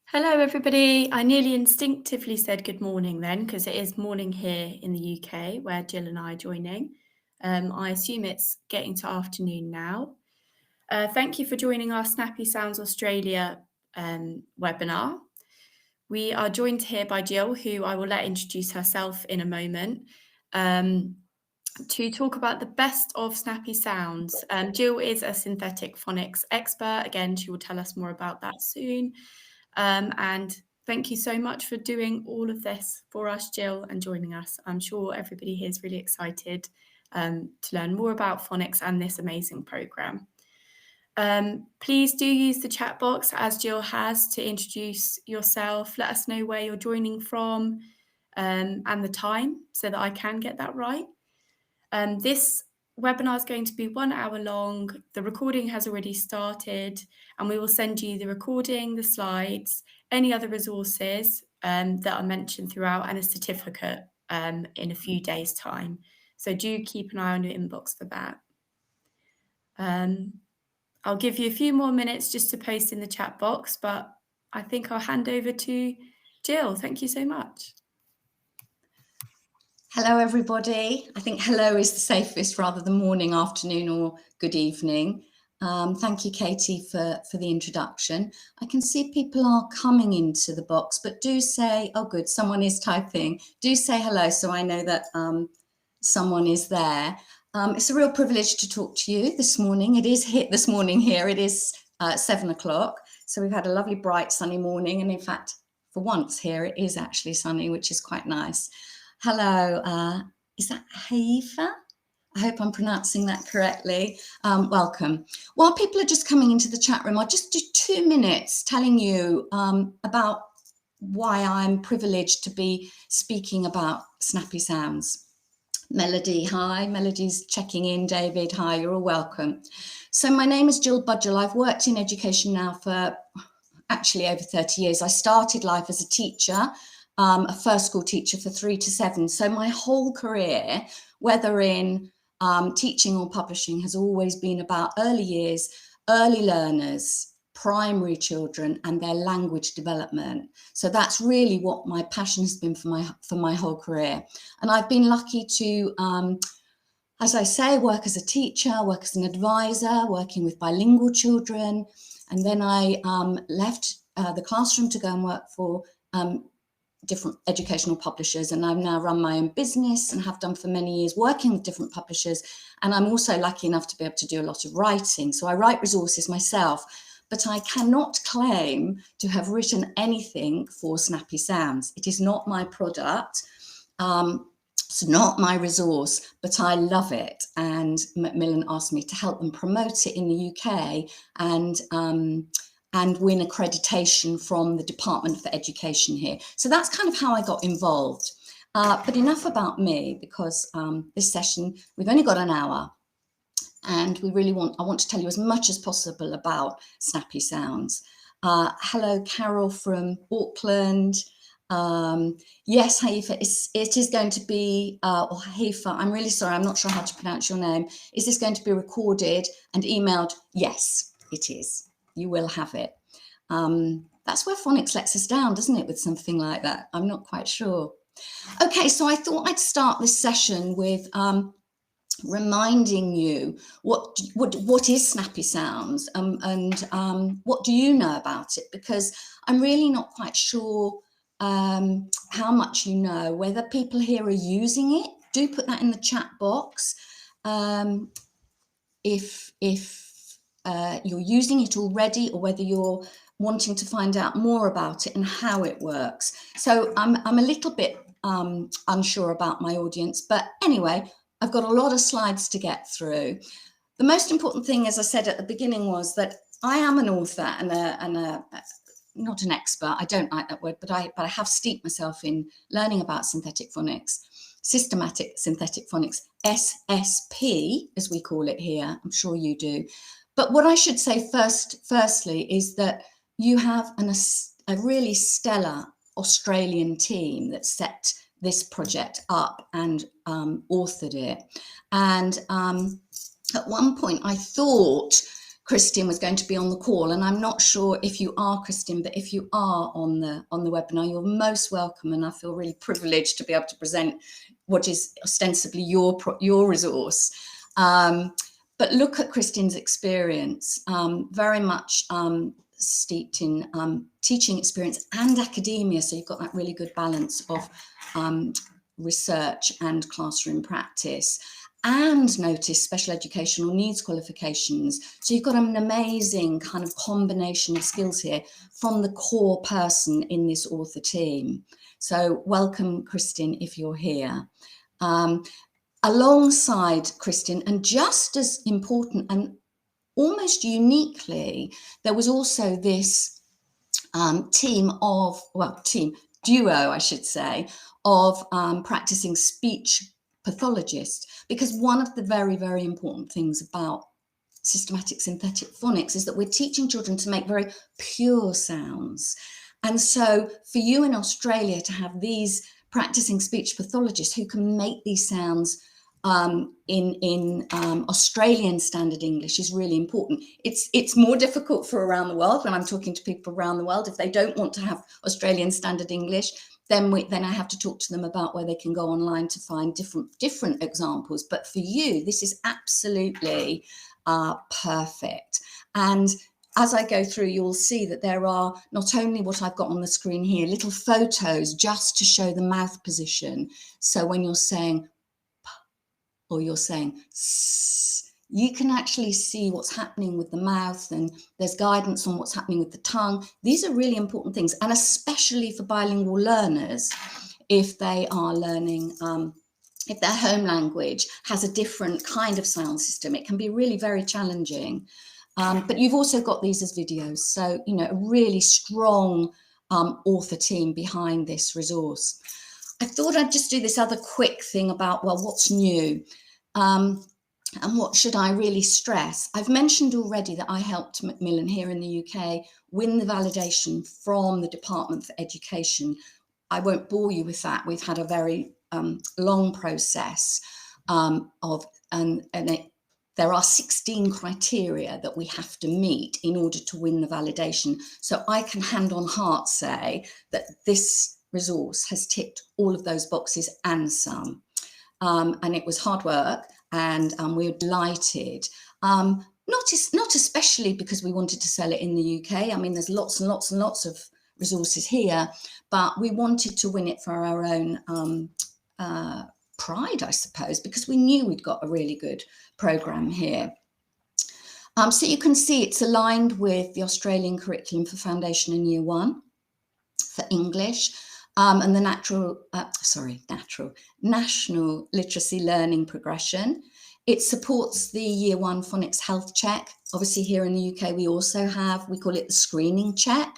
Hello, everybody. I nearly instinctively said good morning then, because it is morning here in the UK where Gill and I are joining. I assume it's getting to afternoon now. Thank you for joining our Snappy Sounds Australia webinar. We are joined here by Gill, who I will let introduce herself in a moment, to talk about the best of Snappy Sounds. Gill is a synthetic phonics expert. Again, she will tell us more about that soon. And thank you so much for doing all of this for us, Gill, and joining us. I'm sure everybody here is really excited to learn more about phonics and this amazing programme. Please do use the chat box, as Gill has, to introduce yourself. Let us know where you're joining from and the time so that I can get that right. This webinar is going to be 1 hour long. The recording has already started, and we will send you the recording, the slides, any other resources that are mentioned throughout, and a certificate in a few days' time. So do keep an eye on your inbox for that. I'll give you a few more minutes just to post in the chat box, but I think I'll hand over to Gill. Thank you so much. Hello, everybody. I think hello is the safest rather than morning, afternoon, or good evening. Thank you, Katie, for the introduction. I can see people are coming into the box, but do say, oh, good, someone is typing. Do say hello so I know that someone is there. It's a real privilege to talk to you this morning. It is hit this morning here. It is 7 o'clock. So we've had a lovely, bright, sunny morning. And in fact, for once here, it is actually sunny, which is quite nice. Hello, is that Haifa? I hope I'm pronouncing that correctly. Welcome. While people are just coming into the chat room, I'll just do 2 minutes telling you about why I'm privileged to be speaking about Snappy Sounds. Melody, hi. Melody's checking in. David, hi. You're all welcome. So my name is Gill Budgell. I've worked in education now for actually over 30 years. I started life as a teacher, a first school teacher for 3 to 7. So my whole career, whether in teaching or publishing, has always been about early years, early learners, primary children, and their language development. So that's really what my passion has been for my whole career. And I've been lucky to, as I say, work as a teacher, work as an advisor, working with bilingual children. And then I left the classroom to go and work for different educational publishers, and I've now run my own business and have done for many years working with different publishers. And I'm also lucky enough to be able to do a lot of writing. So I write resources myself, but I cannot claim to have written anything for Snappy Sounds. It is not my product. It's not my resource, but I love it. And Macmillan asked me to help them promote it in the UK and win accreditation from the Department for Education here. So that's kind of how I got involved. But enough about me, because this session, we've only got an hour, and I want to tell you as much as possible about Snappy Sounds. Hello, Carol from Auckland. Yes, Haifa, it is going to be, or Haifa, I'm really sorry, I'm not sure how to pronounce your name. Is this going to be recorded and emailed? Yes, it is. You will have it. That's where phonics lets us down, doesn't it, with something like that? I'm not quite sure. Okay, so I thought I'd start this session with reminding you what is Snappy Sounds and what do you know about it? Because I'm really not quite sure how much you know. Whether people here are using it, do put that in the chat box. If you're using it already, or whether you're wanting to find out more about it and how it works. So I'm a little bit unsure about my audience, but anyway, I've got a lot of slides to get through. The most important thing, as I said at the beginning, was that I am an author and not an expert. I don't like that word, but I have steeped myself in learning about synthetic phonics, systematic synthetic phonics, SSP, as we call it here. I'm sure you do. But what I should say firstly is that you have a really stellar Australian team that set this project up and authored it. And at one point I thought, Kristin was going to be on the call, and I'm not sure if you are, Kristin, but if you are on the webinar, you're most welcome, and I feel really privileged to be able to present what is ostensibly your resource. But look at Kristin's experience, very much steeped in teaching experience and academia, so you've got that really good balance of research and classroom practice. And notice special educational needs qualifications. So you've got an amazing kind of combination of skills here from the core person in this author team. So welcome, Kristin, if you're here. Alongside Kristin, and just as important and almost uniquely, there was also this duo, I should say, of practicing speech pathologist, because one of the very, very important things about systematic synthetic phonics is that we're teaching children to make very pure sounds. And so for you in Australia to have these practicing speech pathologists who can make these sounds in Australian Standard English is really important. It's more difficult for around the world when I'm talking to people around the world. If they don't want to have Australian Standard English, then I have to talk to them about where they can go online to find different examples. But for you, this is absolutely perfect. And as I go through, you'll see that there are not only what I've got on the screen here, little photos just to show the mouth position. So when you're saying p or you're saying s, you can actually see what's happening with the mouth, and there's guidance on what's happening with the tongue. These are really important things, and especially for bilingual learners, if they are learning, if their home language has a different kind of sound system, it can be really very challenging. But you've also got these as videos, so, you know, a really strong author team behind this resource. I thought I'd just do this other quick thing about, well, what's new? And what should I really stress? I've mentioned already that I helped Macmillan here in the UK win the validation from the Department for Education. I won't bore you with that. We've had a very long process there are 16 criteria that we have to meet in order to win the validation. So I can hand on heart say that this resource has ticked all of those boxes and some. And it was hard work, and we were delighted. Not especially because we wanted to sell it in the UK. I mean, there's lots and lots and lots of resources here, but we wanted to win it for our own pride, I suppose, because we knew we'd got a really good programme here. So you can see it's aligned with the Australian curriculum for Foundation and Year 1 for English, and the National Literacy Learning Progression. It supports the Year 1 Phonics Health Check. Obviously here in the UK we also have, we call it the screening check.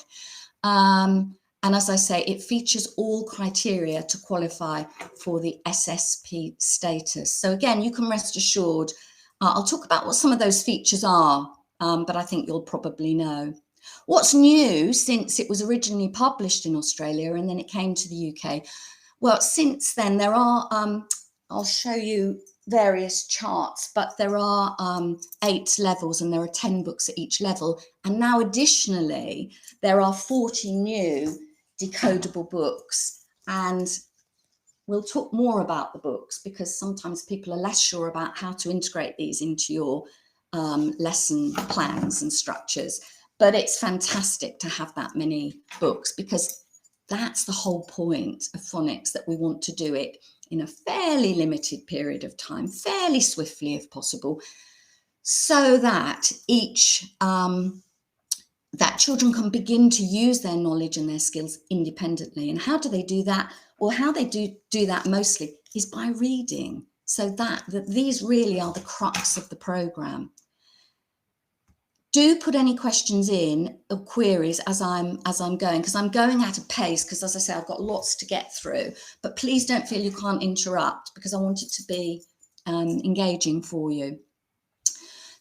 And as I say, it features all criteria to qualify for the SSP status. So again, you can rest assured, I'll talk about what some of those features are, but I think you'll probably know. What's new since it was originally published in Australia and then it came to the UK? Well, since then there are, I'll show you various charts, but there are 8 levels and there are 10 books at each level. And now additionally, there are 40 new decodable books, and we'll talk more about the books because sometimes people are less sure about how to integrate these into your lesson plans and structures. But it's fantastic to have that many books because that's the whole point of phonics, that we want to do it in a fairly limited period of time, fairly swiftly if possible, so that that children can begin to use their knowledge and their skills independently. And how do they do that? Well, how they do that mostly is by reading. So that these really are the crux of the programme. Do put any questions in or queries as I'm going, because I'm going at a pace, because as I say, I've got lots to get through, but please don't feel you can't interrupt because I want it to be engaging for you.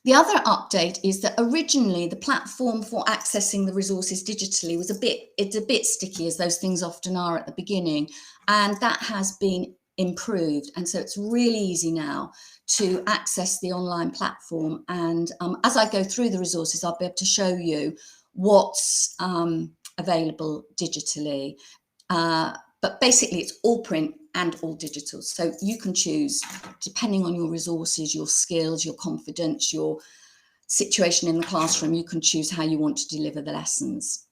The other update is that originally the platform for accessing the resources digitally was a bit sticky, as those things often are at the beginning, and that has been improved. And so it's really easy now to access the online platform. And as I go through the resources, I'll be able to show you what's available digitally. But basically, it's all print and all digital. So you can choose, depending on your resources, your skills, your confidence, your situation in the classroom, you can choose how you want to deliver the lessons.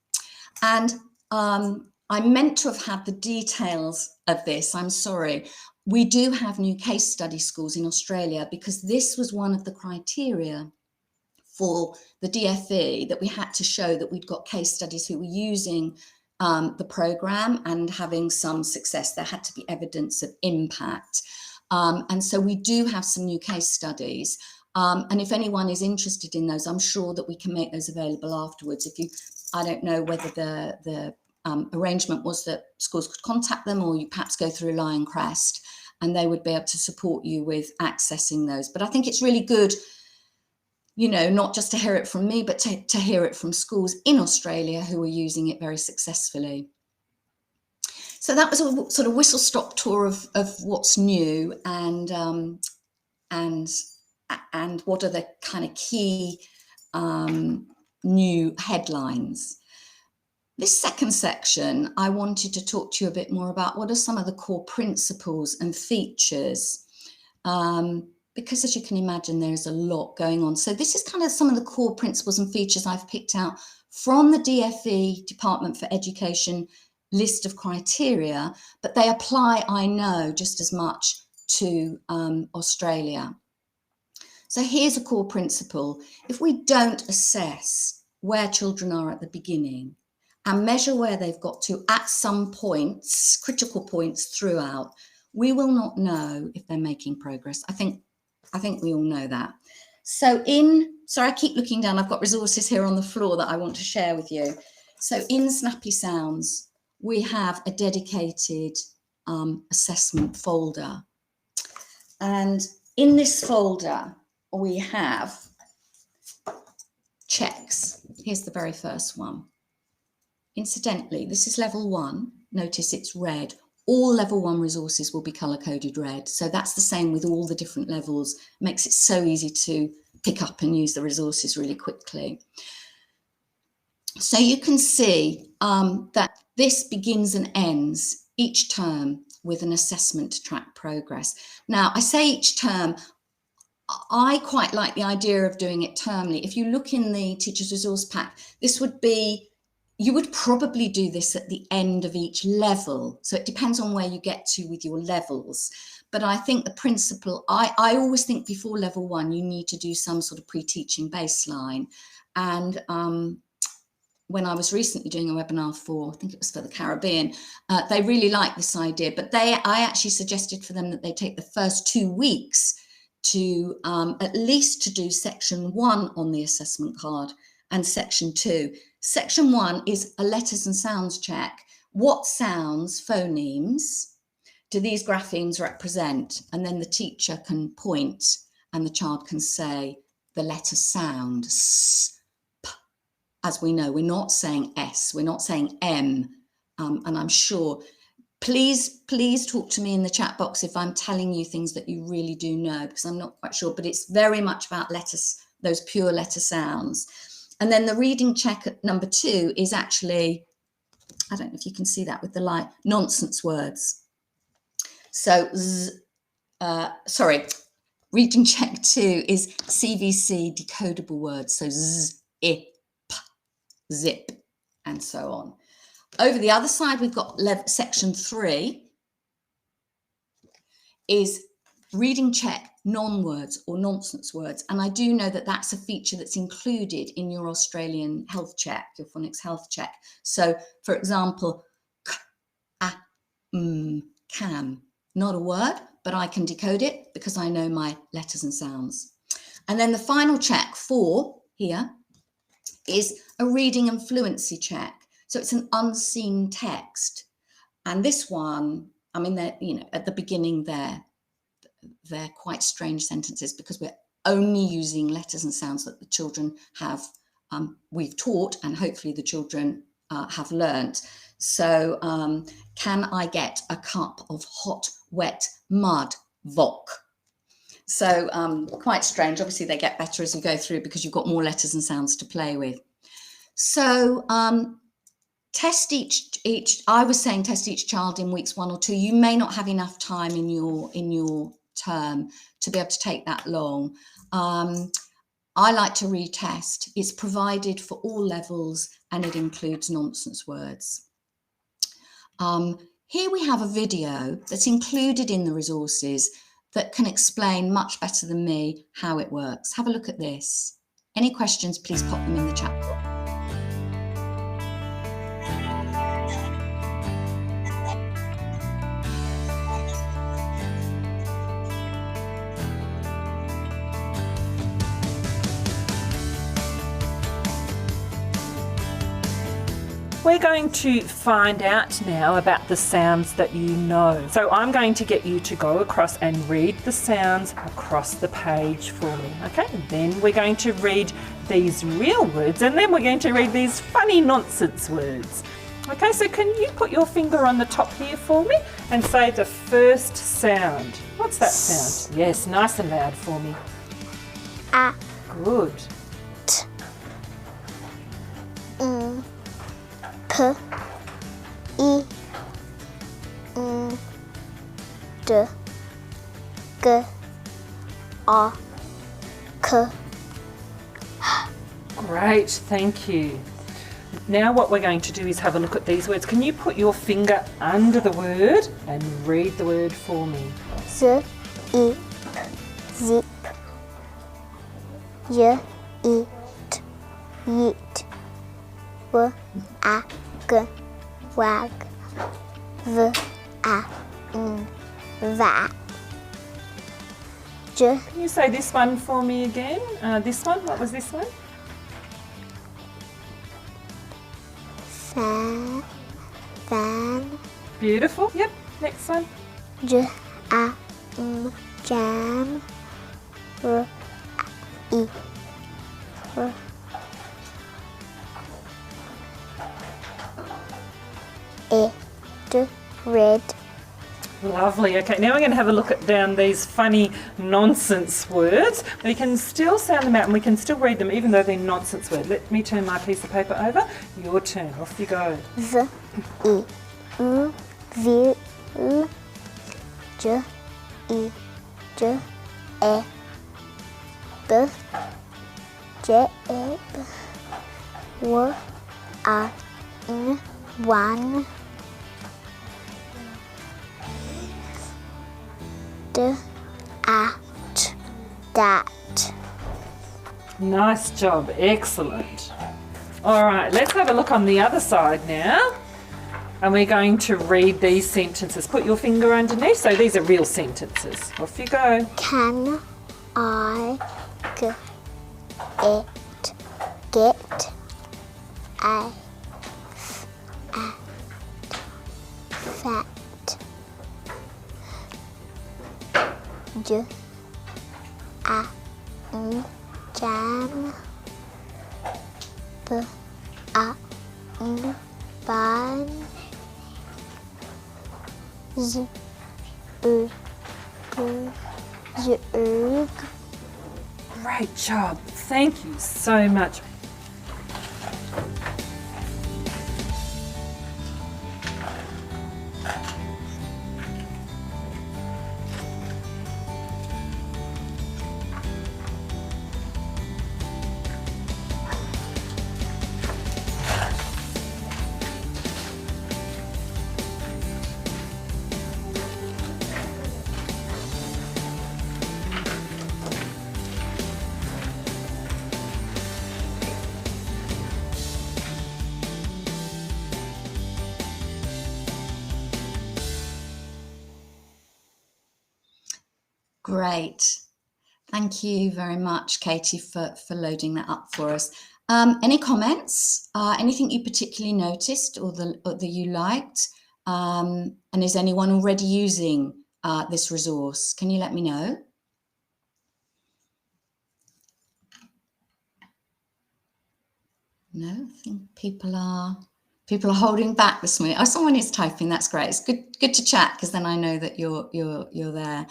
And I meant to have had the details of this. I'm sorry. We do have new case study schools in Australia, because this was one of the criteria for the DFE, that we had to show that we'd got case studies who were using the programme and having some success. There had to be evidence of impact. And so we do have some new case studies. And if anyone is interested in those, I'm sure that we can make those available afterwards. I don't know whether the arrangement was that schools could contact them, or you perhaps go through Lioncrest and they would be able to support you with accessing those. But I think it's really good, you know, not just to hear it from me, but to hear it from schools in Australia who are using it very successfully. So that was a sort of whistle-stop tour of what's new and what are the kind of key new headlines. This second section, I wanted to talk to you a bit more about what are some of the core principles and features, because as you can imagine, there's a lot going on. So this is kind of some of the core principles and features I've picked out from the DFE, Department for Education, list of criteria, but they apply, I know, just as much to Australia. So here's a core principle. If we don't assess where children are at the beginning and measure where they've got to at some points, critical points throughout, we will not know if they're making progress. I think we all know that. So sorry, I keep looking down. I've got resources here on the floor that I want to share with you. So in Snappy Sounds, we have a dedicated assessment folder. And in this folder, we have checks. Here's the very first one. Incidentally, this is level 1. Notice it's red. All level 1 resources will be color-coded red. So that's the same with all the different levels. Makes it so easy to pick up and use the resources really quickly. So you can see that this begins and ends each term with an assessment to track progress. Now, I say each term, I quite like the idea of doing it termly. If you look in the Teacher's Resource Pack, this would be, you would probably do this at the end of each level. So it depends on where you get to with your levels. But I think the principle, I always think before level 1, you need to do some sort of pre-teaching baseline. And when I was recently doing a webinar for, I think it was for the Caribbean, they really liked this idea, but I actually suggested for them that they take the first 2 weeks to at least to do section 1 on the assessment card and section 2. Section 1 is a letters and sounds check. What sounds, phonemes, do these graphemes represent? And then the teacher can point and the child can say the letter sound, S, P. As we know, we're not saying S, we're not saying M. And I'm sure, please talk to me in the chat box if I'm telling you things that you really do know, because I'm not quite sure, but it's very much about letters, those pure letter sounds. And then the reading check at number 2 is actually, I don't know if you can see that with the light, nonsense words. So, reading check 2 is CVC decodable words. So Z, I, P, zip, and so on. Over the other side, we've got section 3 is reading check non-words or nonsense words. And I do know that that's a feature that's included in your Australian health check, your phonics health check. So, for example, k, a, can, not a word, but I can decode it because I know my letters and sounds. And then the final check 4 here is a reading and fluency check. So it's an unseen text. And this one, I mean, at the beginning they're quite strange sentences because we're only using letters and sounds that the children have, we've taught, and hopefully the children have learnt. So can I get a cup of hot wet mud, vok. So quite strange. Obviously, they get better as we go through because you've got more letters and sounds to play with. So test each. I was saying test each child in weeks 1 or 2. You may not have enough time in your term to be able to take that long. I like to retest. It's provided for all levels and it includes nonsense words. Here we have a video that's included in the resources that can explain much better than me how it works. Have a look at this. Any questions, please pop them in the chat box. We're going to find out now about the sounds that you know. So I'm going to get you to go across and read the sounds across the page for me, okay? And then we're going to read these real words and then we're going to read these funny nonsense words. Okay, so can you put your finger on the top here for me and say the first sound? What's that sound? Yes, nice and loud for me. A. Good. T. P. I. D. G. A. K. Great, thank you. Now what we're going to do is have a look at these words. Can you put your finger under the word and read the word for me? Z. I. Zip. Y. Eat. Yeet. W. A. G. Wag. V. A. N. That. J. Can you say this one for me again? This one, what was this one? Fan. Fan. Beautiful, yep, next one. J. A. Jam. R. I. R. E. D. Red. Lovely, okay, now we're going to have a look at down these funny nonsense words. We can still sound them out and we can still read them even though they're nonsense words. Let me turn my piece of paper over. Your turn, off you go. Z. I. U. V. U. J. I. J. E. B. J. E. B. W. A. N. One. D. At. That. Nice job, excellent. All right, let's have a look on the other side now. And we're going to read these sentences. Put your finger underneath. So these are real sentences. Off you go. Can I get a fat j a jam b a ban z zug. Great job. Thank you so much. Great. Thank you very much, Katie, for loading that up for us. Any comments? Anything you particularly noticed or that you liked? And is anyone already using this resource? Can you let me know? No, I think people are People are holding back this morning. Oh, someone is typing. That's great. It's good to chat, because then I know that you're there.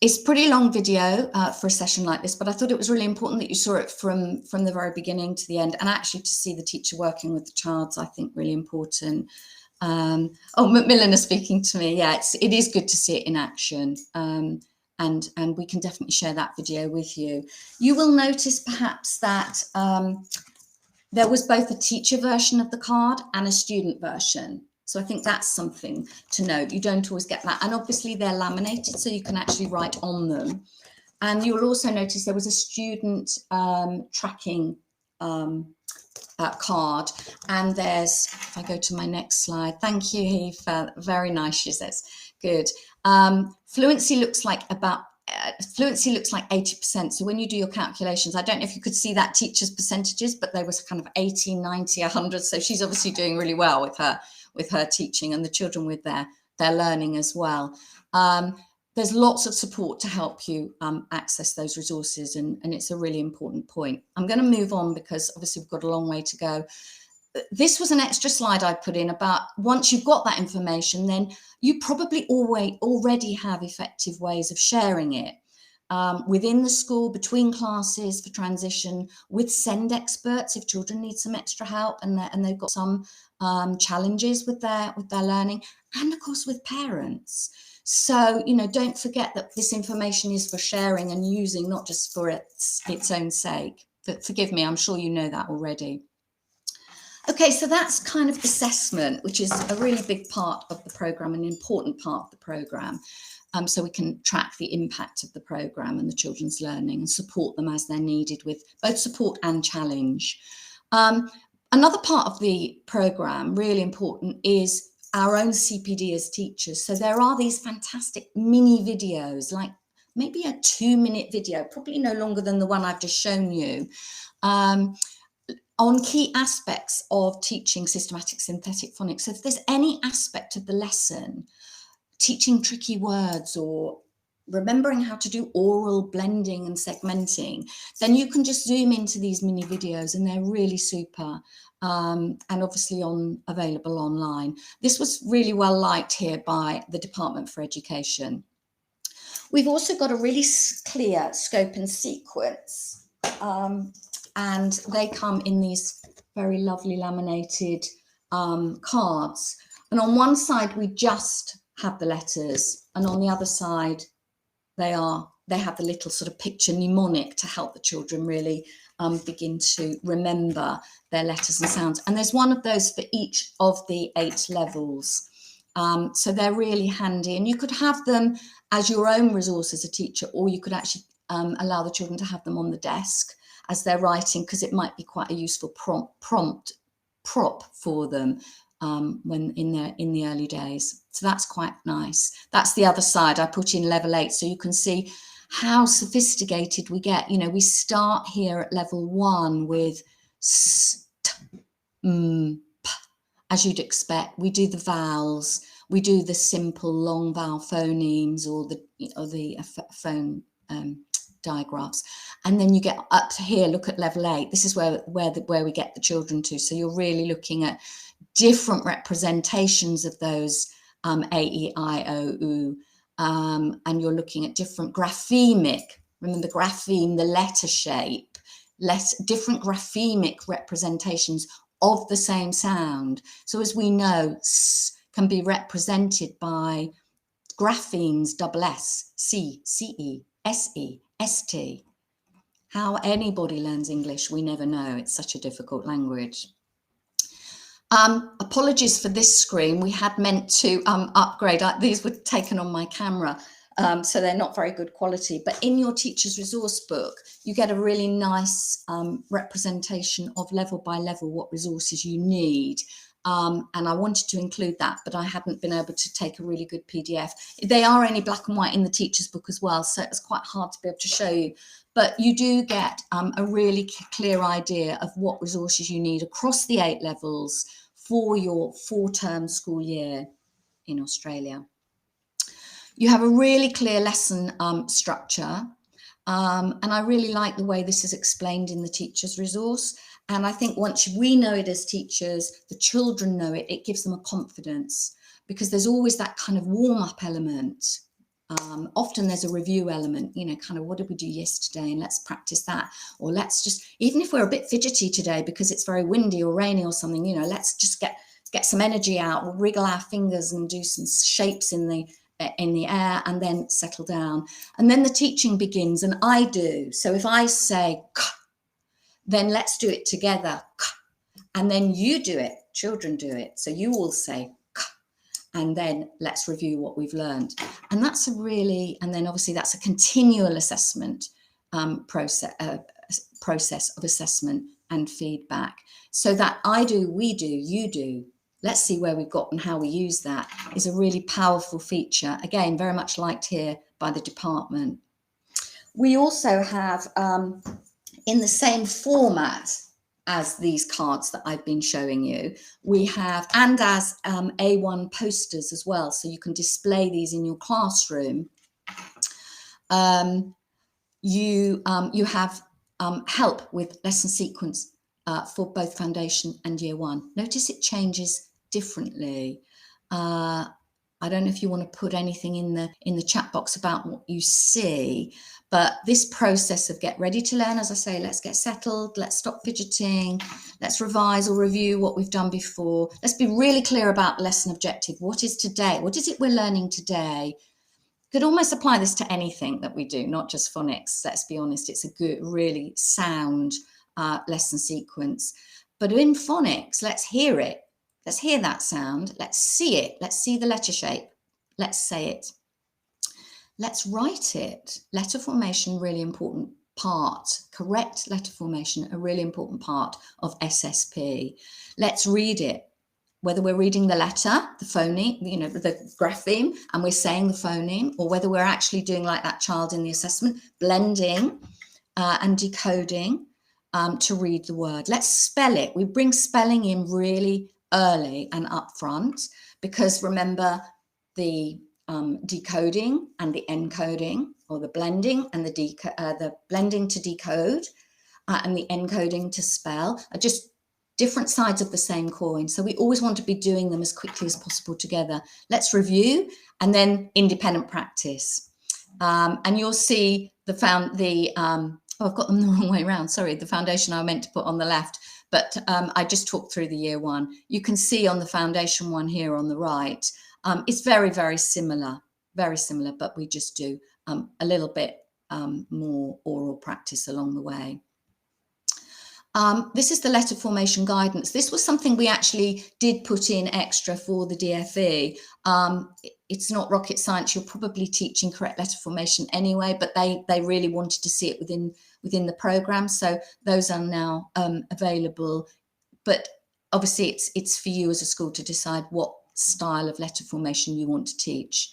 It's a pretty long video for a session like this, but I thought it was really important that you saw it from the very beginning to the end, and actually to see the teacher working with the child's, I think, really important. Oh, Macmillan is speaking to me. Yeah, it is good to see it in action. And we can definitely share that video with you. You will notice perhaps that there was both a teacher version of the card and a student version. So I think that's something to note. You don't always get that. And obviously they're laminated, so you can actually write on them. And you'll also notice there was a student tracking card. And there's, if I go to my next slide, thank you, Heath, very nice, she says, good. Fluency looks like 80%. So when you do your calculations, I don't know if you could see that teacher's percentages, but they was kind of 80, 90, 100. So she's obviously doing really well with her teaching, and the children with their learning as well. There's lots of support to help you access those resources, and it's a really important point. I'm going to move on because obviously we've got a long way to go. This was an extra slide I put in about once you've got that information, then you probably already have effective ways of sharing it within the school, between classes for transition, with SEND experts if children need some extra help and they've got some challenges with their learning, and of course with parents. So, you know, don't forget that this information is for sharing and using, not just for its own sake. But forgive me, I'm sure you know that already. Okay, so that's kind of assessment, which is a really big part of the programme, an important part of the programme. So we can track the impact of the programme and the children's learning and support them as they're needed with both support and challenge. Another part of the programme, really important, is our own CPD as teachers. So there are these fantastic mini videos, like maybe a 2-minute video, probably no longer than the one I've just shown you, on key aspects of teaching systematic synthetic phonics. So if there's any aspect of the lesson, teaching tricky words or remembering how to do oral blending and segmenting, then you can just zoom into these mini videos, and they're really super. And obviously available online. This was really well liked here by the Department for Education. We've also got a really clear scope and sequence, and they come in these very lovely laminated cards. And on one side, we just have the letters, and on the other side, they have the little sort of picture mnemonic to help the children really begin to remember their letters and sounds. And there's one of those for each of the 8 levels. So they're really handy, and you could have them as your own resource as a teacher, or you could actually allow the children to have them on the desk as they're writing, because it might be quite a useful prop for them when in the early days. So that's quite nice. That's the other side. I put in level 8, so you can see how sophisticated we get. You know, we start here at level 1 with st, p, as you'd expect. We do the vowels, we do the simple long vowel phonemes or the phone digraphs, and then you get up to here. Look at level 8. This is where we get the children to. So you're really looking at different representations of those A, E, I, O, U. And you're looking at different graphemic, remember grapheme, the letter shape, different graphemic representations of the same sound. So as we know, S can be represented by graphemes, double S, C, CE, SE, ST. How anybody learns English, we never know. It's such a difficult language. Apologies for this screen. We had meant to upgrade. These were taken on my camera, so they're not very good quality. But in your teacher's resource book, you get a really nice representation of level by level what resources you need. And I wanted to include that, but I hadn't been able to take a really good PDF. They are only black and white in the teacher's book as well, so it's quite hard to be able to show you. But you do get a really clear idea of what resources you need across the 8 levels for your 4-term school year in Australia. You have a really clear lesson structure, and I really like the way this is explained in the teacher's resource. And I think once we know it as teachers, the children know it, it gives them a confidence, because there's always that kind of warm-up element. Often there's a review element, you know, kind of what did we do yesterday, and let's practice that. Or let's just, even if we're a bit fidgety today because it's very windy or rainy or something, you know, let's just get some energy out. We'll wriggle our fingers and do some shapes in the air and then settle down. And then the teaching begins, and I do. So if I say, then let's do it together. And then you do it, children do it. So you all say, and then let's review what we've learned. And that's a really, and then obviously that's a continual assessment process of assessment and feedback. So that I do, we do, you do, let's see where we've got and how we use that is a really powerful feature. Again, very much liked here by the department. We also have, in the same format as these cards that I've been showing you, we have, and as A1 posters as well, so you can display these in your classroom. You have help with lesson sequence for both foundation and year one. Notice it changes differently. I don't know if you want to put anything in the chat box about what you see, but this process of get ready to learn, as I say, let's get settled, let's stop fidgeting, let's revise or review what we've done before. Let's be really clear about lesson objective. What is today? What is it we're learning today? Could almost apply this to anything that we do, not just phonics. Let's be honest, it's a good, really sound lesson sequence. But in phonics, let's hear it. Let's hear that sound. Let's see it. Let's see the letter shape. Let's say it. Let's write it. Letter formation, really important part. Correct letter formation, a really important part of SSP. Let's read it. Whether we're reading the letter, the phoneme, you know, the grapheme, and we're saying the phoneme, or whether we're actually doing like that child in the assessment, blending and decoding to read the word. Let's spell it. We bring spelling in really early and upfront, because remember the decoding and the encoding, or the blending and the blending to decode and the encoding to spell are just different sides of the same coin. So we always want to be doing them as quickly as possible together. Let's review and then independent practice. And you'll see I've got them the wrong way around. Sorry, the foundation I meant to put on the left, but I just talked through the year one. You can see on the foundation one here on the right, it's very, very similar, but we just do a little bit more oral practice along the way. This is the letter formation guidance. This was something we actually did put in extra for the DFE. It's not rocket science. You're probably teaching correct letter formation anyway, but they really wanted to see it within the program. So those are now available. But obviously it's for you as a school to decide what style of letter formation you want to teach.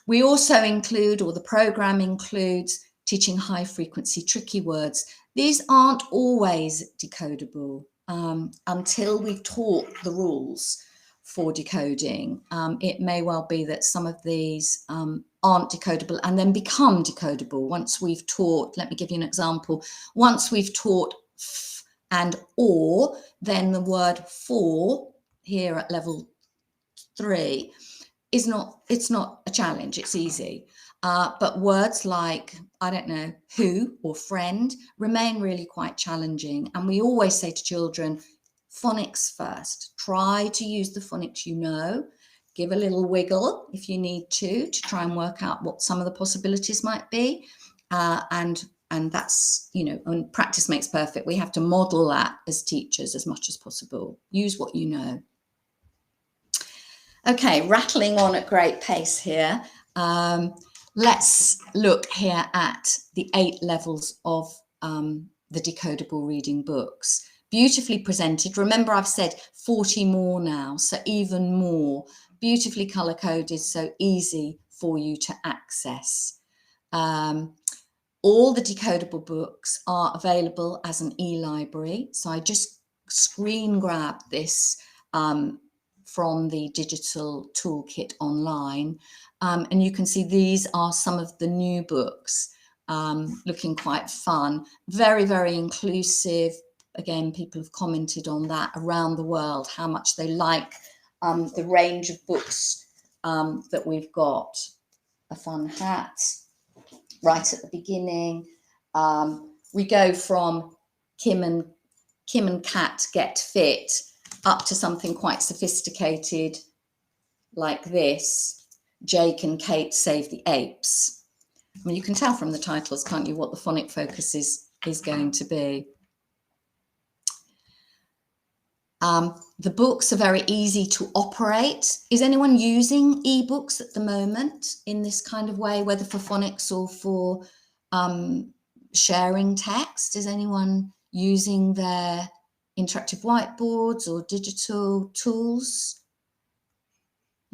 We also include, or the program includes, teaching high frequency tricky words. These aren't always decodable until we've taught the rules for decoding. It may well be that some of these aren't decodable and then become decodable once we've taught. Let me give you an example. Once we've taught f and or, then the word for here at level 3 it's not a challenge, it's easy. But words like, I don't know, who or friend remain really quite challenging. And we always say to children, phonics first. Try to use the phonics you know. Give a little wiggle if you need to try and work out what some of the possibilities might be. And that's, you know, and practice makes perfect. We have to model that as teachers as much as possible. Use what you know. Okay, rattling on at great pace here. Let's look here at the 8 levels of the decodable reading books. Beautifully presented. Remember, I've said 40 more now, so even more. Beautifully color coded, so easy for you to access. All the decodable books are available as an e-library. So I just screen grabbed this from the digital toolkit online. And you can see these are some of the new books, looking quite fun, very, very inclusive, again, people have commented on that around the world, how much they like the range of books that we've got. A fun hat right at the beginning. We go from Kim and Kat Get Fit up to something quite sophisticated like this, Jake and Kate Save the Apes. I mean, you can tell from the titles, can't you, what the phonic focus is going to be. The books are very easy to operate. Is anyone using ebooks at the moment in this kind of way, whether for phonics or for sharing text? Is anyone using their interactive whiteboards or digital tools?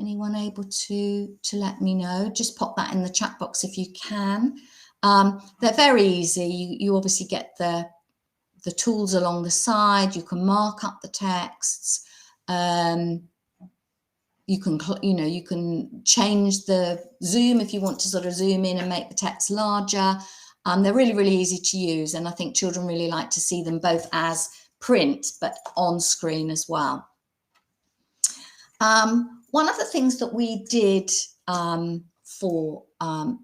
Anyone able to let me know? Just pop that in the chat box if you can. They're very easy. You obviously get the tools along the side. You can mark up the texts. You can change the zoom if you want to sort of zoom in and make the text larger. They're really, really easy to use, and I think children really like to see them both as print but on screen as well. One of the things that we did for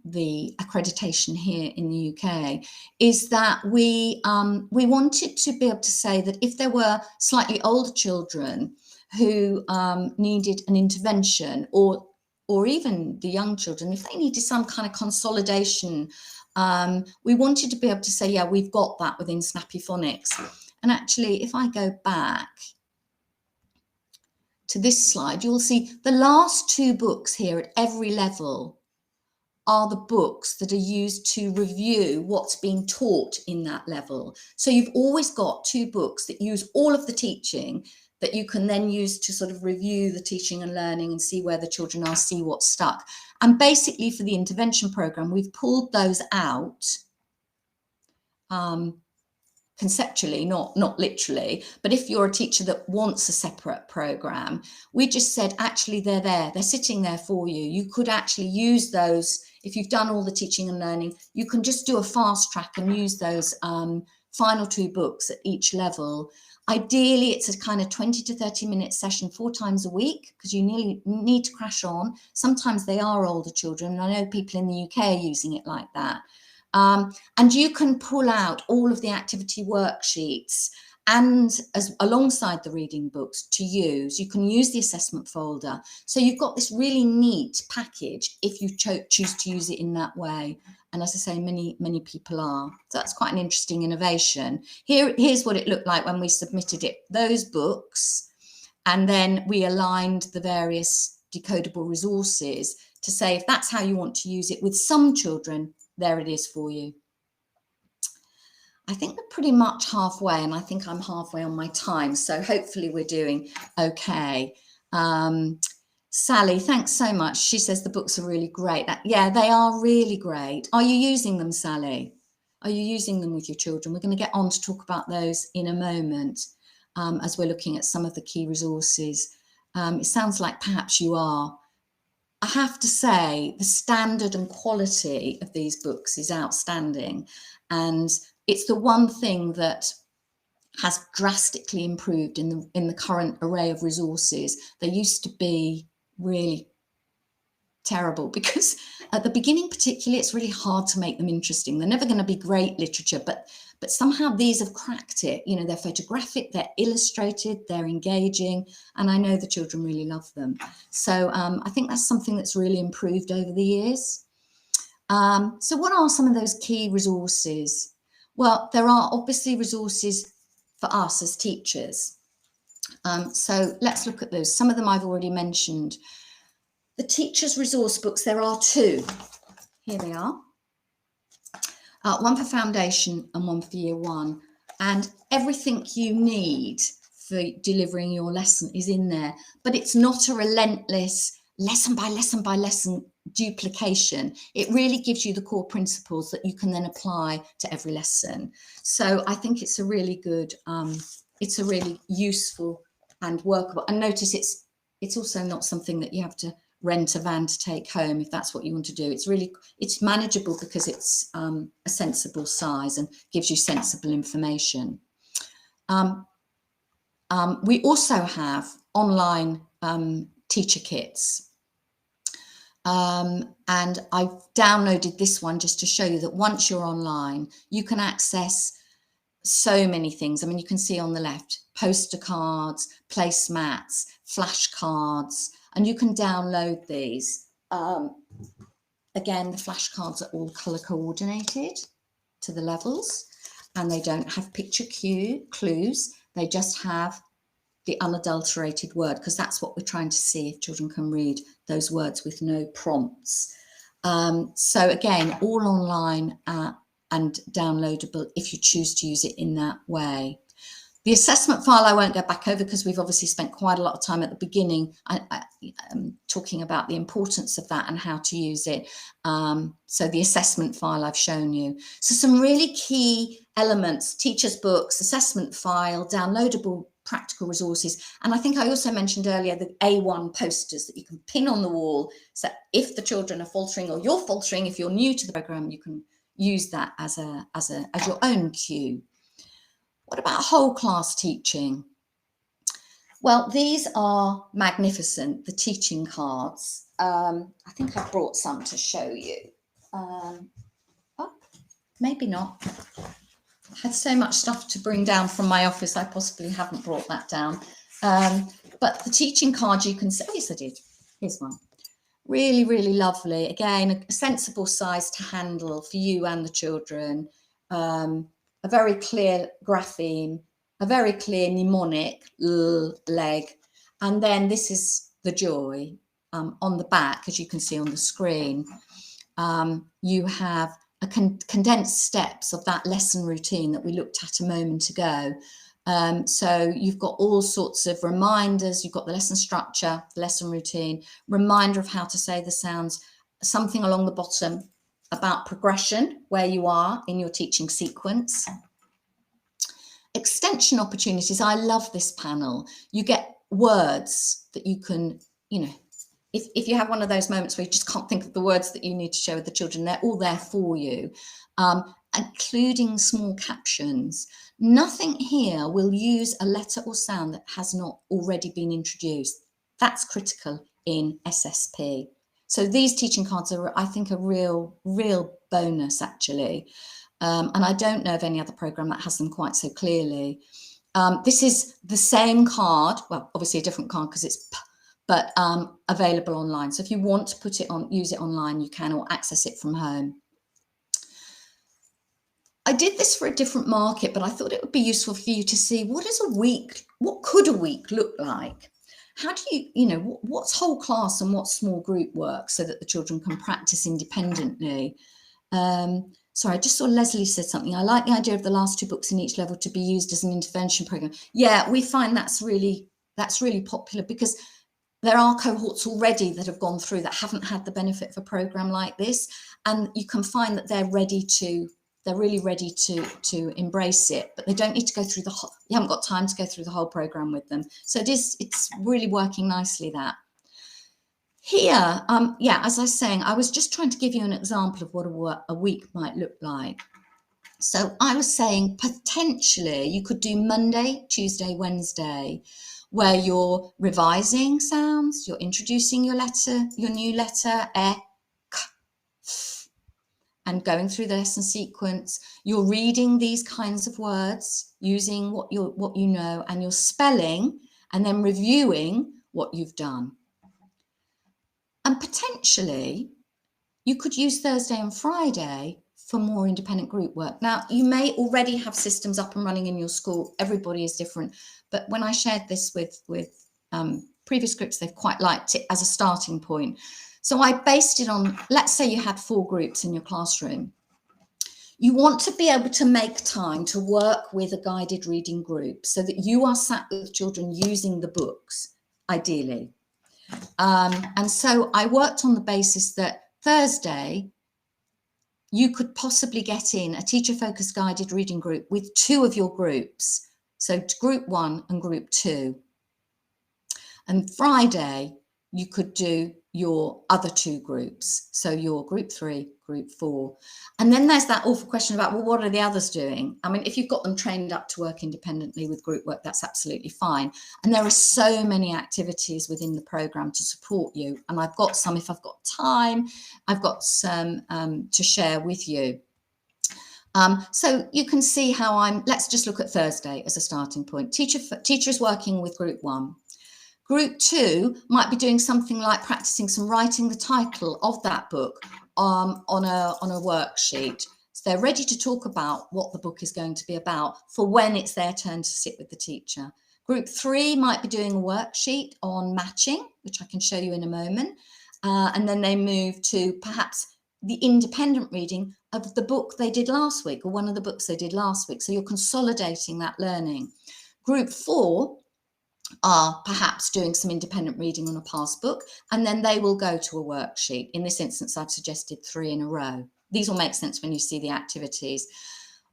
the accreditation here in the UK is that we wanted to be able to say that if there were slightly older children who needed an intervention, or even the young children, if they needed some kind of consolidation, we wanted to be able to say, yeah, we've got that within Snappy Phonics. And actually, if I go back to this slide, you'll see the last two books here at every level are the books that are used to review what's being taught in that level. So you've always got two books that use all of the teaching that you can then use to sort of review the teaching and learning and see where the children are, see what's stuck. And basically for the intervention program, we've pulled those out conceptually, not literally. But if you're a teacher that wants a separate program, we just said, actually, they're there. They're sitting there for you. You could actually use those. If you've done all the teaching and learning, you can just do a fast track and use those final two books at each level. Ideally, it's a kind of 20 to 30 minute session 4 times a week, because you need to crash on. Sometimes they are older children. I know people in the UK are using it like that. And you can pull out all of the activity worksheets and alongside the reading books to use. You can use the assessment folder. So you've got this really neat package if you choose to use it in that way. And as I say, many people are. So that's quite an interesting innovation. Here's what it looked like when we submitted it, those books. And then we aligned the various decodable resources to say, if that's how you want to use it with some children, there it is for you. I think we're pretty much halfway, and I think I'm halfway on my time. So hopefully we're doing okay. Sally, thanks so much. She says the books are really great. Yeah, they are really great. Are you using them, Sally? Are you using them with your children? We're going to get on to talk about those in a moment as we're looking at some of the key resources. It sounds like perhaps you are. I have to say the standard and quality of these books is outstanding. And it's the one thing that has drastically improved in the current array of resources. They used to be really terrible because at the beginning particularly, it's really hard to make them interesting. They're never going to be great literature, but somehow these have cracked it. You know, they're photographic, they're illustrated, they're engaging, and I know the children really love them. So I think that's something that's really improved over the years. So what are some of those key resources? Well, there are obviously resources for us as teachers. So let's look at those. Some of them I've already mentioned. The teachers' resource books, there are 2. Here they are. One for foundation and one for year 1. And everything you need for delivering your lesson is in there. But it's not a relentless lesson by lesson by lesson duplication. It really gives you the core principles that you can then apply to every lesson. So I think it's a really good, it's a really useful and workable. And notice it's also not something that you have to rent a van to take home if that's what you want to do. It's manageable because it's a sensible size and gives you sensible information. We also have online teacher kits. And I've downloaded this one just to show you that once you're online, you can access so many things. I mean, you can see on the left, poster cards, placemats, flashcards, and you can download these. Again, the flashcards are all colour coordinated to the levels, and they don't have picture clues. They just have the unadulterated word, because that's what we're trying to see if children can read those words with no prompts. So again, all online and downloadable if you choose to use it in that way. The assessment file I won't go back over because we've obviously spent quite a lot of time at the beginning talking about the importance of that and how to use it. So the assessment file I've shown you. So some really key elements: teachers' books, assessment file, downloadable practical resources. And I think I also mentioned earlier the A1 posters that you can pin on the wall. So if the children are faltering or you're faltering, if you're new to the program, you can use that as your own cue. What about whole class teaching? Well, these are magnificent, the teaching cards. I think I brought some to show you. Oh, maybe not. I had so much stuff to bring down from my office, I possibly haven't brought that down. But the teaching card, you can see, yes, I did. Here's one. Really, really lovely. Again, a sensible size to handle for you and the children. A very clear grapheme, a very clear mnemonic, leg. And then this is the joy. On the back, as you can see on the screen, you have a condensed steps of that lesson routine that we looked at a moment ago. So you've got all sorts of reminders. You've got the lesson structure, the lesson routine, reminder of how to say the sounds, something along the bottom about progression, where you are in your teaching sequence. Extension opportunities. I love this panel. You get words that you can, if you have one of those moments where you just can't think of the words that you need to share with the children, they're all there for you, including small captions. Nothing here will use a letter or sound that has not already been introduced. That's critical in SSP. So these teaching cards are, I think, a real bonus, actually. And I don't know of any other program that has them quite so clearly. This is the same card, well, obviously a different card because it's but available online. So if you want to put it on, use it online, you can, or access it from home. I did this for a different market, but I thought it would be useful for you to see what could a week look like? How do you, what's whole class and what's small group work so that the children can practice independently? Sorry, I just saw Leslie said something. I like the idea of the last 2 books in each level to be used as an intervention program. Yeah, we find that's really popular because there are cohorts already that have gone through that haven't had the benefit of a program like this, and you can find that they're really ready to embrace it, but they don't need to go through you haven't got time to go through the whole program with them. So it's really working nicely, that. Here, as I was saying, I was just trying to give you an example of what a week might look like. So I was saying potentially you could do Monday, Tuesday, Wednesday, where you're revising sounds, you're introducing your new letter, k, f, and going through the lesson sequence. You're reading these kinds of words using what you know, and you're spelling and then reviewing what you've done. And potentially you could use Thursday and Friday for more independent group work. Now, you may already have systems up and running in your school. Everybody is different. But when I shared this with previous groups, they've quite liked it as a starting point. So I based it on, let's say you had 4 groups in your classroom. You want to be able to make time to work with a guided reading group so that you are sat with children using the books, ideally. And so I worked on the basis that Thursday, you could possibly get in a teacher-focused guided reading group with 2 of your groups. So group 1 and group 2. And Friday, you could do your other 2 groups. So your group 3, group 4. And then there's that awful question about, well, what are the others doing? I mean, if you've got them trained up to work independently with group work, that's absolutely fine. And there are so many activities within the programme to support you. And I've got some, if I've got time, I've got some to share with you. So you can see how let's just look at Thursday as a starting point. Teacher is working with group 1. Group 2 might be doing something like practicing some writing the title of that book on a worksheet. So they're ready to talk about what the book is going to be about for when it's their turn to sit with the teacher. Group 3 might be doing a worksheet on matching, which I can show you in a moment. And then they move to perhaps the independent reading of the book they did last week, or one of the books they did last week. So you're consolidating that learning. Group 4 are perhaps doing some independent reading on a past book, and then they will go to a worksheet. In this instance, I've suggested 3 in a row. These will make sense when you see the activities.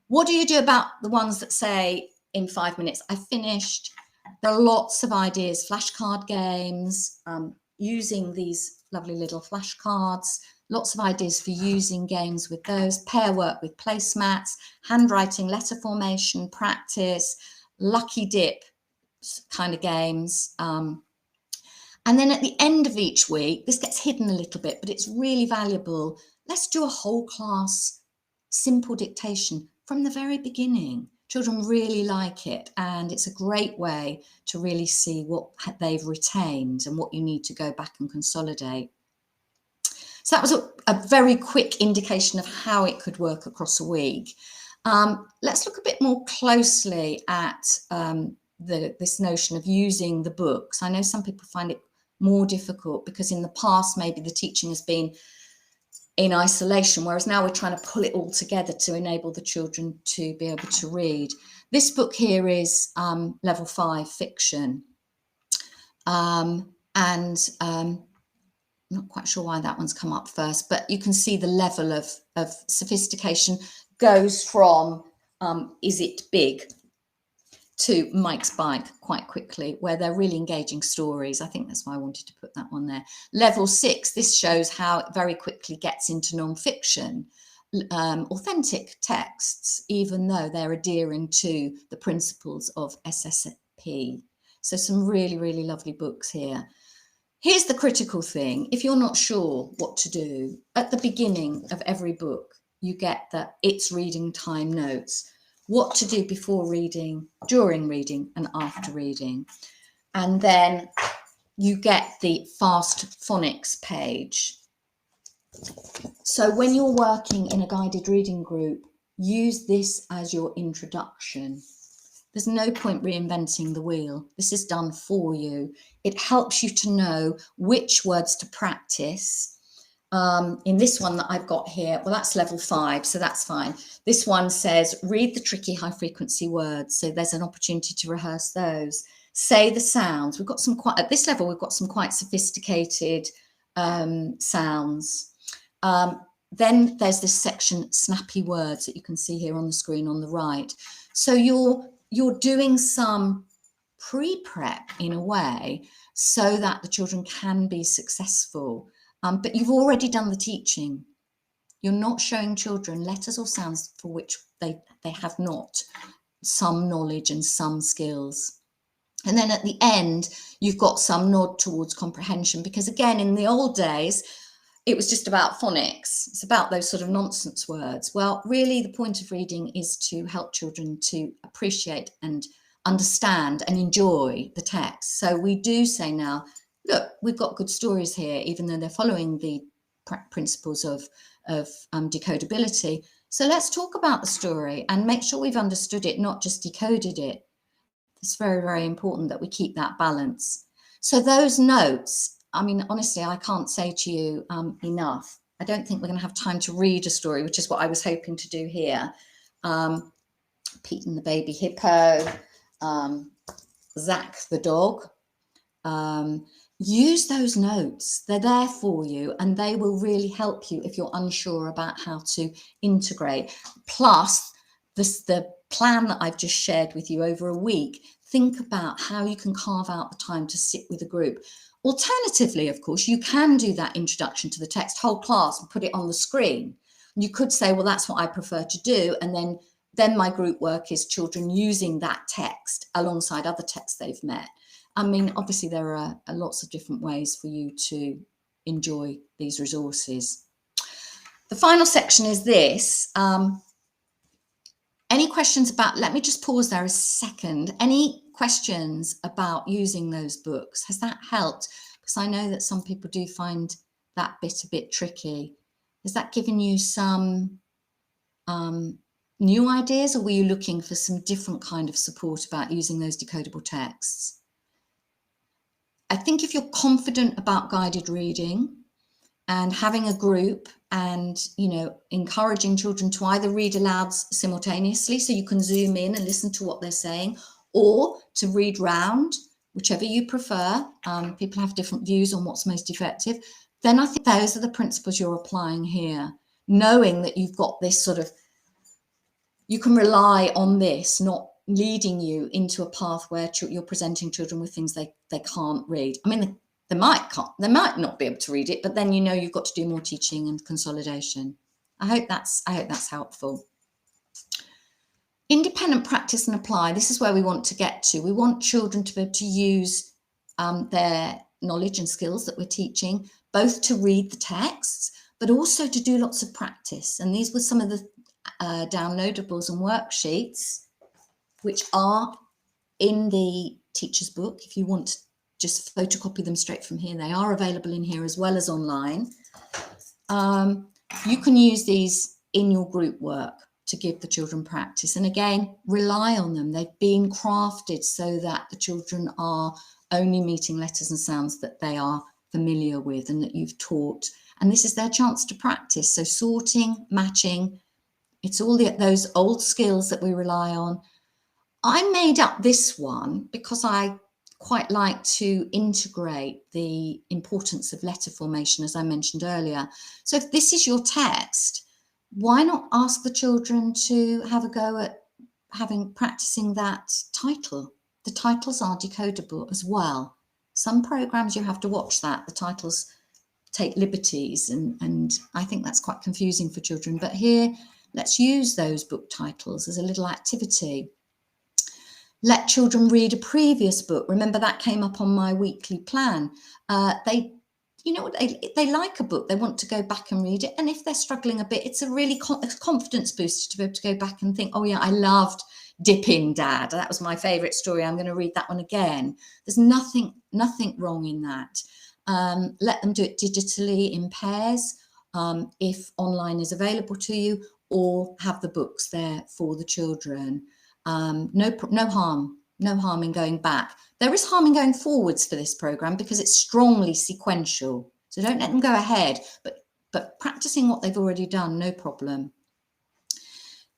What do you do about the ones that say, in 5 minutes, I finished? There are lots of ideas, flashcard games, using these lovely little flashcards, lots of ideas for using games with those, pair work with placemats, handwriting, letter formation, practice, lucky dip kind of games. And then at the end of each week, this gets hidden a little bit, but it's really valuable. Let's do a whole class simple dictation from the very beginning. Children really like it, and it's a great way to really see what they've retained and what you need to go back and consolidate. So that was a very quick indication of how it could work across a week. Let's look a bit more closely at this notion of using the books. I know some people find it more difficult because in the past maybe the teaching has been in isolation, whereas now we're trying to pull it all together to enable the children to be able to read. This book here is level 5 fiction, I'm not quite sure why that one's come up first, but you can see the level of sophistication goes from Is It Big to Mike's Bike quite quickly, where they're really engaging stories. I think that's why I wanted to put that one there. Level 6, this shows how it very quickly gets into non-fiction, authentic texts, even though they're adhering to the principles of SSP. So some really, really lovely books here. Here's the critical thing. If you're not sure what to do, at the beginning of every book, you get the It's Reading Time notes, what to do before reading, during reading, and after reading. And then you get the fast phonics page. So when you're working in a guided reading group, use this as your introduction. There's no point reinventing the wheel. This is done for you. It helps you to know which words to practice. In this one that I've got here, well, that's level 5, so that's fine. This one says, read the tricky high frequency words. So there's an opportunity to rehearse those. Say the sounds. We've got some quite, at this level, we've got some quite sophisticated sounds. Then there's this section, snappy words, that you can see here on the screen on the right. So you're doing some pre-prep in a way so that the children can be successful. But you've already done the teaching. You're not showing children letters or sounds for which they have not some knowledge and some skills. And then at the end, you've got some nod towards comprehension, because again, in the old days, it was just about phonics. It's about those sort of nonsense words. Well, really, the point of reading is to help children to appreciate and understand and enjoy the text. So we do say now, look, we've got good stories here, even though they're following the principles of decodability. So let's talk about the story and make sure we've understood it, not just decoded it. It's very, very important that we keep that balance. So those notes, I mean, honestly, I can't say to you enough. I don't think we're going to have time to read a story, which is what I was hoping to do here. Pete and the Baby Hippo, Zach the dog. Use those notes. They're there for you, and they will really help you if you're unsure about how to integrate. Plus, the plan that I've just shared with you over a week, think about how you can carve out the time to sit with a group. Alternatively, of course, you can do that introduction to the text whole class and put it on the screen. You could say, well, that's what I prefer to do. And then my group work is children using that text alongside other texts they've met. I mean, obviously, there are lots of different ways for you to enjoy these resources. The final section is this. Any questions about, let me just pause there a second. Any questions about using those books? Has that helped? Because I know that some people do find that bit a bit tricky. Has that given you some new ideas, or were you looking for some different kind of support about using those decodable texts? I think if you're confident about guided reading and having a group and, you know, encouraging children to either read aloud simultaneously so you can zoom in and listen to what they're saying, or to read round, whichever you prefer. People have different views on what's most effective. Then I think those are the principles you're applying here, knowing that you've got this sort of, you can rely on this, not leading you into a path where you're presenting children with things they can't read. I mean, they might not be able to read it, but then, you know, you've got to do more teaching and consolidation. I hope that's helpful. Independent practice and apply. This is where we want to get to. We want children to be able to use their knowledge and skills that we're teaching, both to read the texts, but also to do lots of practice. And these were some of the downloadables and worksheets, which are in the teacher's book. If you want to just photocopy them straight from here, they are available in here as well as online. You can use these in your group work to give the children practice. And again, rely on them. They've been crafted so that the children are only meeting letters and sounds that they are familiar with and that you've taught. And this is their chance to practice. So sorting, matching, it's all those old skills that we rely on. I made up this one because I quite like to integrate the importance of letter formation, as I mentioned earlier. So if this is your text, why not ask the children to have a go at practicing that title? The titles are decodable as well. Some programs you have to watch that. The titles take liberties, and I think that's quite confusing for children. But here, let's use those book titles as a little activity. Let children read a previous book. Remember, that came up on my weekly plan. They like a book. They want to go back and read it. And if they're struggling a bit, it's a really confidence booster to be able to go back and think, oh yeah, I loved Dip In, Dad. That was my favourite story. I'm going to read that one again. There's nothing wrong in that. Let them do it digitally in pairs if online is available to you, or have the books there for the children. No harm in going back. There is harm in going forwards for this program because it's strongly sequential. So don't let them go ahead, but practicing what they've already done, no problem.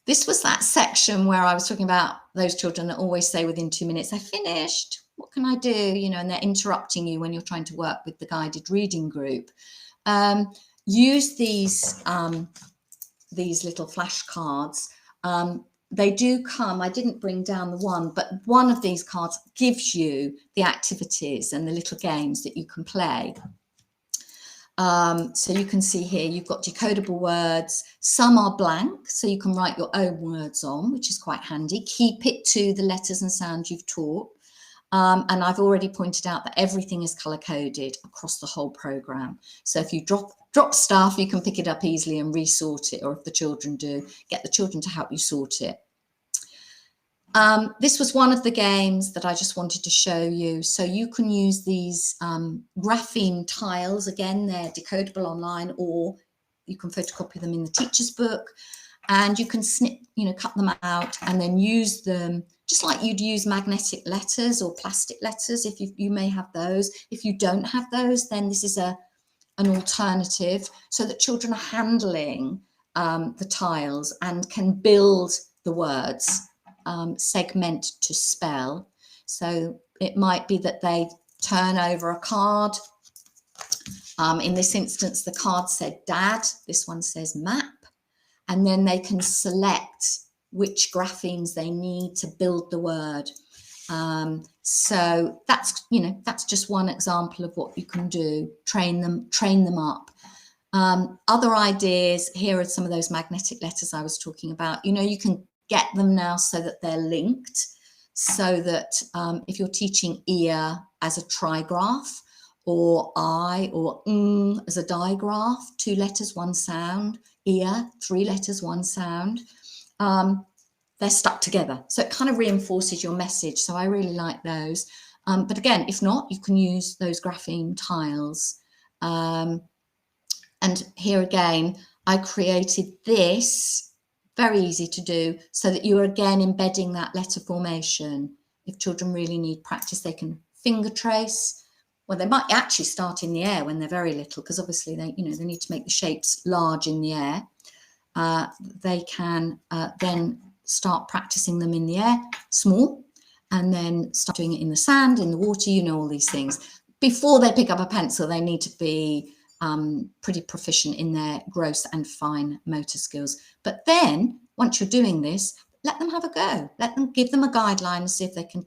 This was that section where I was talking about those children that always say within 2 minutes, I finished, what can I do? You know, and they're interrupting you when you're trying to work with the guided reading group. Use these little flashcards. They do come, I didn't bring down the one, but one of these cards gives you the activities and the little games that you can play. So you can see here, you've got decodable words. Some are blank, so you can write your own words on, which is quite handy. Keep it to the letters and sounds you've taught. And I've already pointed out that everything is color-coded across the whole program. So if you drop stuff, you can pick it up easily and resort it, or if the children do, get the children to help you sort it. This was one of the games that I just wanted to show you. So you can use these graphene tiles. Again, they're decodable online, or you can photocopy them in the teacher's book, and you can cut them out and then use them just like you'd use magnetic letters or plastic letters, if you may have those. If you don't have those, then this is an alternative, so that children are handling the tiles and can build the words, segment to spell. So it might be that they turn over a card. In this instance, the card said Dad, this one says map, and then they can select which graphemes they need to build the word. So that's just one example of what you can do. Train them up. Other ideas, here are some of those magnetic letters I was talking about. You know, you can get them now so that they're linked, so that if you're teaching ear as a trigraph, or I or as a digraph, 2 letters, 1 sound, ear, 3 letters, 1 sound, they're stuck together. So it kind of reinforces your message. So I really like those. But again, if not, you can use those grapheme tiles. And here again, I created this, very easy to do, so that you're again embedding that letter formation. If children really need practice, they can finger trace. Well, they might actually start in the air when they're very little, because obviously they need to make the shapes large in the air. They can then start practicing them in the air, small, and then start doing it in the sand, in the water, all these things. Before they pick up a pencil, they need to be pretty proficient in their gross and fine motor skills. But then once you're doing this, let them have a go. Give them a guideline and see if they can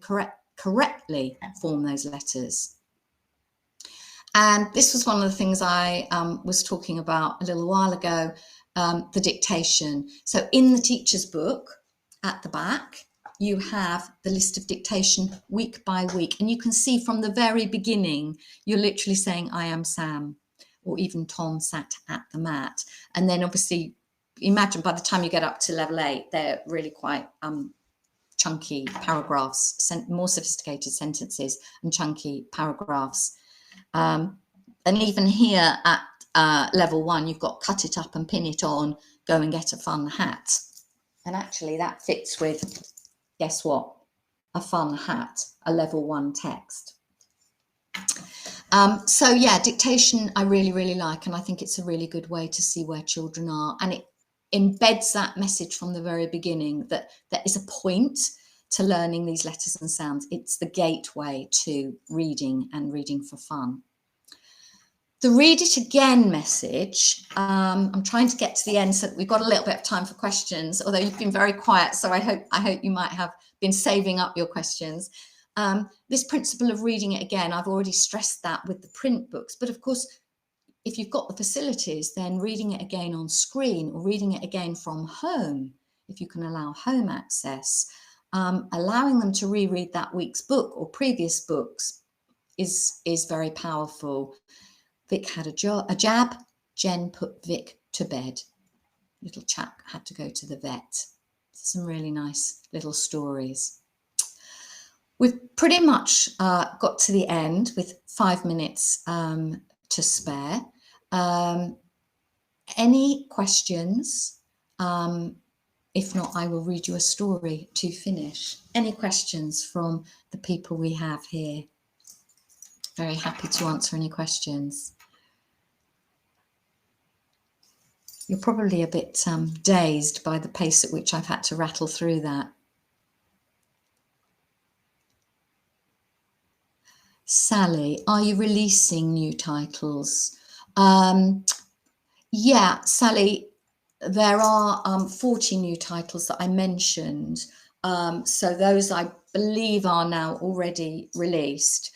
correctly form those letters. And this was one of the things I was talking about a little while ago, the dictation. So in the teacher's book at the back, you have the list of dictation week by week. And you can see from the very beginning, you're literally saying, I am Sam, or even Tom sat at the mat. And then obviously, imagine by the time you get up to level 8, they're really quite chunky paragraphs, more sophisticated sentences and chunky paragraphs. And even here at level 1, you've got cut it up and pin it on, go and get a fun hat. And actually that fits with, guess what? A fun hat, a level 1 text. So yeah, dictation I really, really like, and I think it's a really good way to see where children are, and it embeds that message from the very beginning that there is a point to learning these letters and sounds. It's the gateway to reading and reading for fun. The read it again message, I'm trying to get to the end so that we've got a little bit of time for questions, although you've been very quiet, so I hope you might have been saving up your questions. This principle of reading it again, I've already stressed that with the print books, but of course, if you've got the facilities, then reading it again on screen or reading it again from home, if you can allow home access, allowing them to reread that week's book or previous books is very powerful. Vic had a jab, Jen put Vic to bed. Little chap had to go to the vet. Some really nice little stories. We've pretty much got to the end with 5 minutes to spare. Any questions? If not, I will read you a story to finish. Any questions from the people we have here? Very happy to answer any questions. You're probably a bit dazed by the pace at which I've had to rattle through that. Sally, are you releasing new titles? Yeah, Sally, there are 40 new titles that I mentioned. So those I believe are now already released.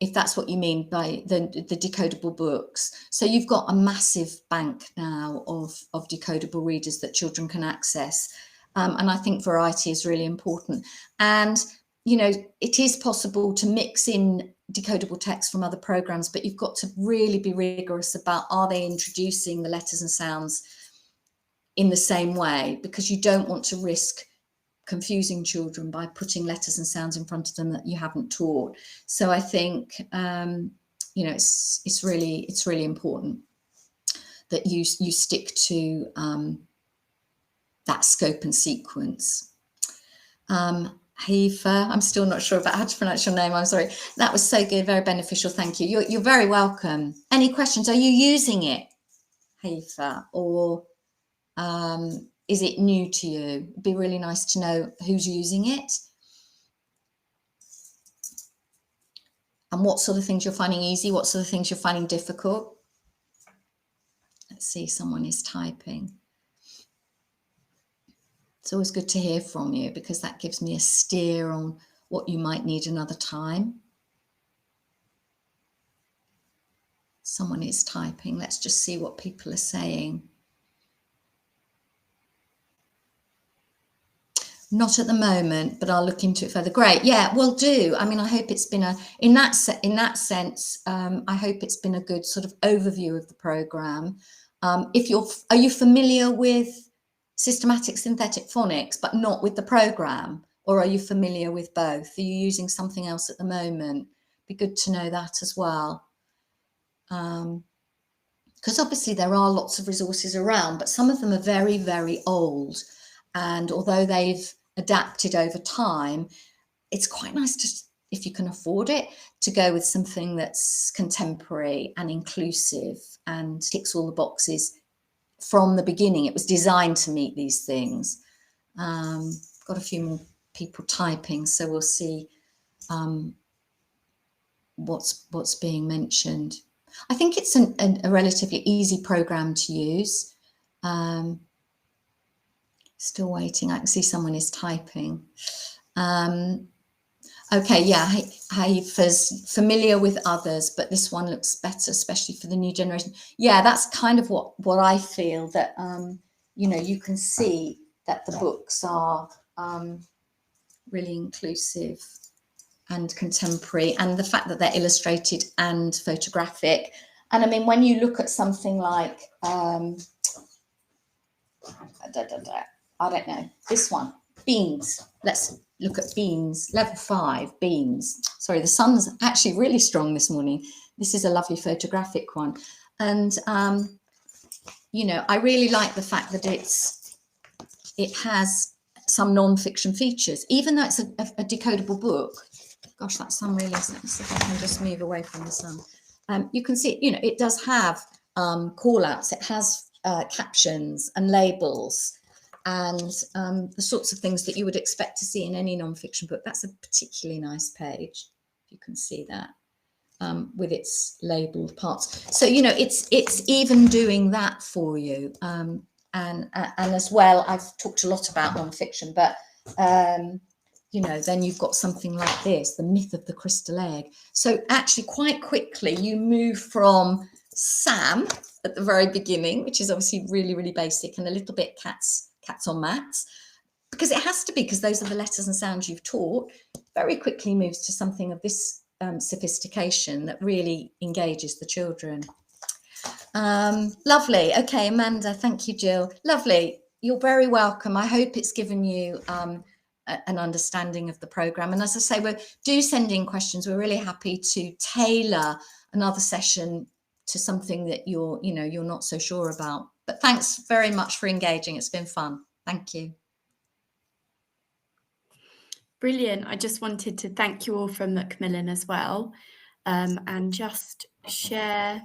If that's what you mean by the decodable books. So you've got a massive bank now of decodable readers that children can access. And I think variety is really important. And, it is possible to mix in decodable text from other programs, but you've got to really be rigorous about, are they introducing the letters and sounds in the same way? Because you don't want to risk confusing children by putting letters and sounds in front of them that you haven't taught. So I think it's really important that you stick to that scope and sequence. Heifa, I'm still not sure about how to pronounce your name. I'm sorry. That was so good, very beneficial. Thank you. You're very welcome. Any questions? Are you using it, Heifa, or is it new to you? It'd be really nice to know who's using it and what sort of things you're finding easy, what sort of things you're finding difficult. Let's see, someone is typing. It's always good to hear from you because that gives me a steer on what you might need another time. Someone is typing. Let's just see what people are saying. Not at the moment, but I'll look into it further. Great. Yeah, will do. I mean, I hope it's been in that sense, I hope it's been a good sort of overview of the program. Are you familiar with systematic synthetic phonics, but not with the program? Or are you familiar with both? Are you using something else at the moment? Be good to know that as well. Because obviously there are lots of resources around, but some of them are very, very old. And although they've adapted over time, it's quite nice to, if you can afford it, to go with something that's contemporary and inclusive and ticks all the boxes from the beginning. It was designed to meet these things. Got a few more people typing, so we'll see what's being mentioned. I think it's a relatively easy program to use. Still waiting. I can see someone is typing. Okay, yeah, Haifa's familiar with others, but this one looks better, especially for the new generation. Yeah, that's kind of what I feel, that, you know, you can see that the books are really inclusive and contemporary, and the fact that they're illustrated and photographic. And I mean, when you look at something like, I don't know, this one, beans. Let's look at beans, level 5, beans. Sorry, the sun's actually really strong this morning. This is a lovely photographic one. And, you know, I really like the fact that it has some non-fiction features, even though it's a decodable book. Gosh, that sun really is. Let's see if I can just move away from the sun. You can see, you know, it does have call outs. It has captions and labels and the sorts of things that you would expect to see in any non-fiction book. That's a particularly nice page. You can see that with its labeled parts. So, you know, it's even doing that for you. And as well, I've talked a lot about non-fiction, but you know, then you've got something like this, The Myth of the Crystal Egg. So actually quite quickly you move from Sam at the very beginning, which is obviously really, really basic, and a little bit cats on mats, because it has to be, because those are the letters and sounds you've taught, very quickly moves to something of this sophistication that really engages the children. Lovely. Okay, Amanda, thank you, Jill. Lovely. You're very welcome. I hope it's given you an understanding of the program. And as I say, do send in questions. We're really happy to tailor another session to something that you're not so sure about. But thanks very much for engaging. It's been fun. Thank you. Brilliant. I just wanted to thank you all from Macmillan as well, and just share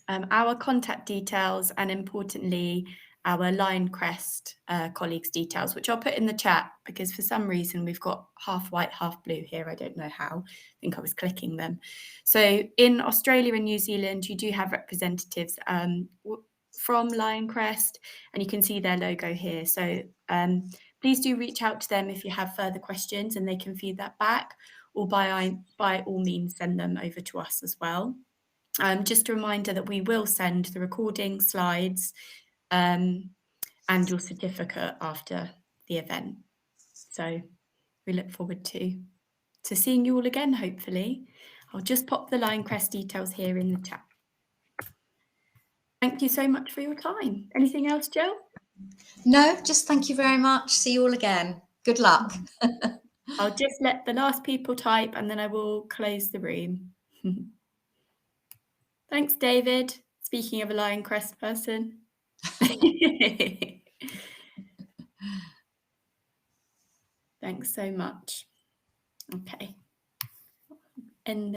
our contact details, and importantly, our Lioncrest colleagues' details, which I'll put in the chat, because for some reason we've got half white, half blue here. I don't know how. I think I was clicking them. So in Australia and New Zealand, you do have representatives from Lioncrest, and you can see their logo here. So please do reach out to them if you have further questions, and they can feed that back, or by all means send them over to us as well. Just a reminder that we will send the recording, slides, and your certificate after the event. So we look forward to seeing you all again, hopefully. I'll just pop the Lioncrest details here in the chat. Thank you so much for your time. Anything else, Jill? No, just thank you very much. See you all again. Good luck. I'll just let the last people type, and then I will close the room. Thanks, David. Speaking of a Lioncrest person. Thanks so much. Okay. And